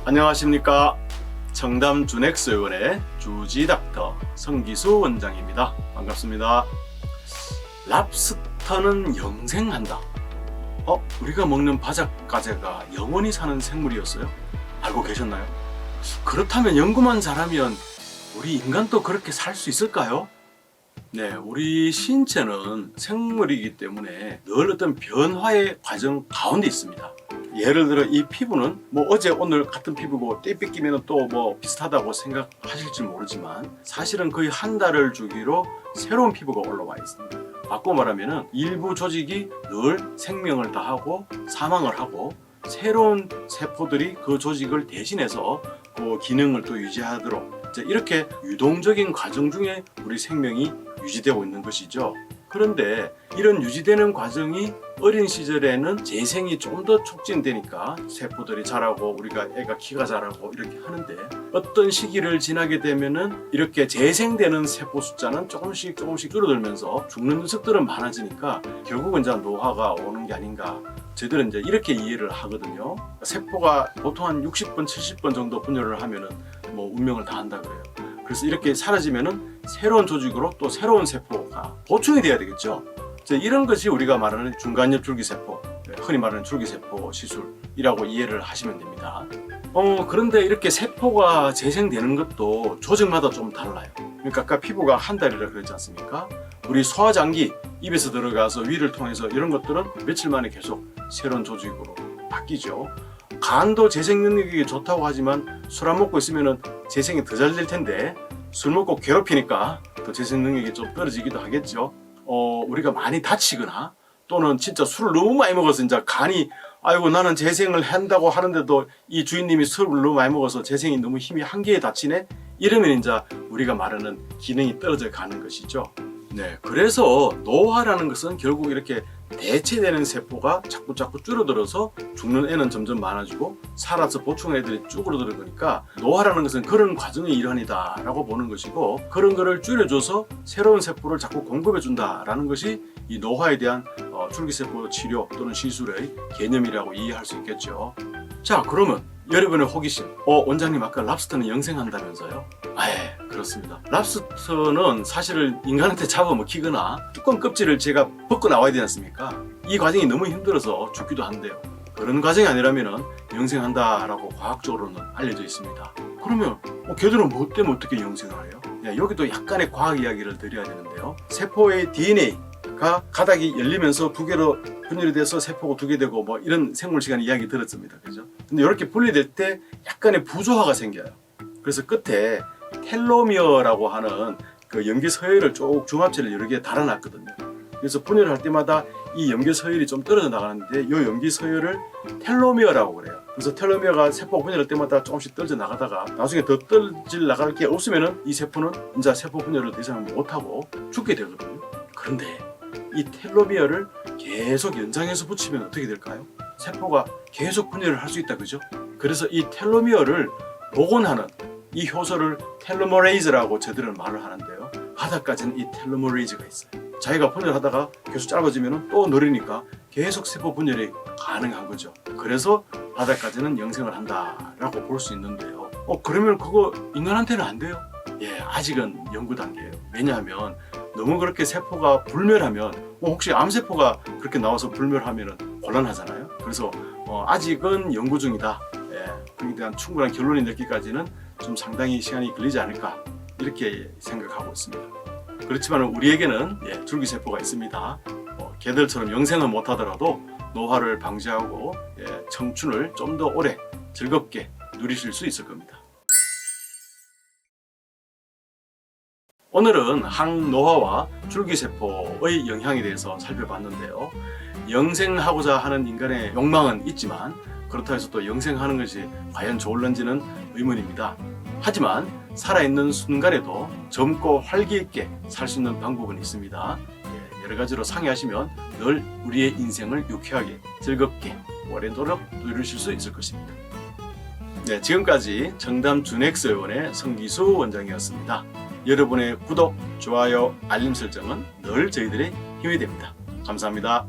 안녕하십니까. 청담 준엑스의원의 주지닥터 성기수 원장입니다. 반갑습니다. 랍스터는 영생한다. 우리가 먹는 바삭가재가 영원히 사는 생물이었어요? 알고 계셨나요? 그렇다면 연구만 잘하면 우리 인간도 그렇게 살 수 있을까요? 네, 우리 신체는 생물이기 때문에 늘 어떤 변화의 과정 가운데 있습니다. 예를 들어 이 피부는 어제 오늘 같은 피부고 때 뺏기면 또 비슷하다고 생각하실지 모르지만 사실은 거의 한 달을 주기로 새로운 피부가 올라와 있습니다. 바꿔 말하면 일부 조직이 늘 생명을 다하고 사망을 하고 새로운 세포들이 그 조직을 대신해서 그 기능을 또 유지하도록 이렇게 유동적인 과정 중에 우리 생명이 유지되고 있는 것이죠. 그런데 이런 유지되는 과정이 어린 시절에는 재생이 좀 더 촉진되니까 세포들이 자라고 우리가 애가 키가 자라고 이렇게 하는데 어떤 시기를 지나게 되면은 이렇게 재생되는 세포 숫자는 조금씩 줄어들면서 죽는 녀석들은 많아지니까 결국은 이제 노화가 오는 게 아닌가. 저희들은 이제 이렇게 이해를 하거든요. 세포가 보통 한 60번, 70번 정도 분열을 하면은 운명을 다한다 그래요. 그래서 이렇게 사라지면은 새로운 조직으로 또 새로운 세포가 보충이 돼야 되겠죠. 이런 것이 우리가 말하는 중간엽 줄기세포, 흔히 말하는 줄기세포 시술이라고 이해를 하시면 됩니다. 그런데 이렇게 세포가 재생되는 것도 조직마다 좀 달라요. 그러니까 아까 피부가 한 달이라 그랬지 않습니까? 우리 소화장기, 입에서 들어가서 위를 통해서 이런 것들은 며칠 만에 계속 새로운 조직으로 바뀌죠. 간도 재생 능력이 좋다고 하지만 술 안 먹고 있으면 재생이 더 잘 될 텐데 술 먹고 괴롭히니까 또 재생 능력이 좀 떨어지기도 하겠죠. 우리가 많이 다치거나 또는 진짜 술을 너무 많이 먹어서 이제 간이 아이고 나는 재생을 한다고 하는데도 이 주인님이 술을 너무 많이 먹어서 재생이 너무 힘이 한계에 다치네? 이러면 이제 우리가 말하는 기능이 떨어져 가는 것이죠. 네, 그래서 노화라는 것은 결국 이렇게 대체되는 세포가 자꾸 줄어들어서 죽는 애는 점점 많아지고 살아서 보충 애들이 줄어드는 거니까 노화라는 것은 그런 과정의 일환이다 라고 보는 것이고 그런 거를 줄여줘서 새로운 세포를 자꾸 공급해 준다라는 것이 이 노화에 대한 줄기세포 치료 또는 시술의 개념이라고 이해할 수 있겠죠. 자, 그러면 여러분의 호기심, 원장님 아까 랍스터는 영생한다면서요? 그렇습니다. 랍스터는 사실은 인간한테 잡아먹히거나 뚜껑 껍질을 제가 벗고 나와야 되지 않습니까? 이 과정이 너무 힘들어서 죽기도 한대요. 그런 과정이 아니라면 영생한다라고 과학적으로는 알려져 있습니다. 그러면 걔들은 뭐 때문에 어떻게 영생을 해요? 여기도 약간의 과학 이야기를 드려야 되는데요. 세포의 DNA가 가닥이 열리면서 두 개로 분열이 돼서 세포가 두 개 되고 이런 생물 시간 이야기 들었습니다. 그죠? 근데 이렇게 분리될 때 약간의 부조화가 생겨요. 그래서 끝에 텔로미어라고 하는 그 염기 서열을 쭉 중합체를 여러 개 달아놨거든요. 그래서 분열을 할 때마다 이 염기 서열이 좀 떨어져 나가는데 이 염기 서열을 텔로미어라고 그래요. 그래서 텔로미어가 세포 분열할 때마다 조금씩 떨어져 나가다가 나중에 더 떨어질 나갈 게 없으면은 이 세포는 이제 세포 분열을 더 이상 못하고 죽게 되거든요. 그런데 이 텔로미어를 계속 연장해서 붙이면 어떻게 될까요? 세포가 계속 분열을 할 수 있다, 그죠? 그래서 이 텔로미어를 복원하는 이 효소를 텔로머레이즈라고 저들은 말을 하는데요. 바닥까지는 이 텔로머레이즈가 있어요. 자기가 분열하다가 계속 짧아지면 또 느리니까 계속 세포 분열이 가능한 거죠. 그래서 바닥까지는 영생을 한다라고 볼 수 있는데요. 그러면 그거 인간한테는 안 돼요? 아직은 연구 단계예요. 왜냐하면 너무 그렇게 세포가 불멸하면 혹시 암세포가 그렇게 나와서 불멸하면 곤란하잖아요. 그래서 아직은 연구 중이다. 그에 대한 충분한 결론이 내기까지는 좀 상당히 시간이 걸리지 않을까 이렇게 생각하고 있습니다. 그렇지만 우리에게는 줄기세포가 있습니다. 개들처럼 영생은 못하더라도 노화를 방지하고 청춘을 좀 더 오래 즐겁게 누리실 수 있을 겁니다. 오늘은 항노화와 줄기세포의 영향에 대해서 살펴봤는데요. 영생하고자 하는 인간의 욕망은 있지만 그렇다 해서 또 영생하는 것이 과연 좋을런지는 의문입니다. 하지만 살아있는 순간에도 젊고 활기 있게 살 수 있는 방법은 있습니다. 여러 가지로 상의하시면 늘 우리의 인생을 유쾌하게 즐겁게 오래도록 누리실 수 있을 것입니다. 지금까지 청담 준엑스 의원의 성기수 원장이었습니다. 여러분의 구독, 좋아요, 알림 설정은 늘 저희들의 힘이 됩니다. 감사합니다.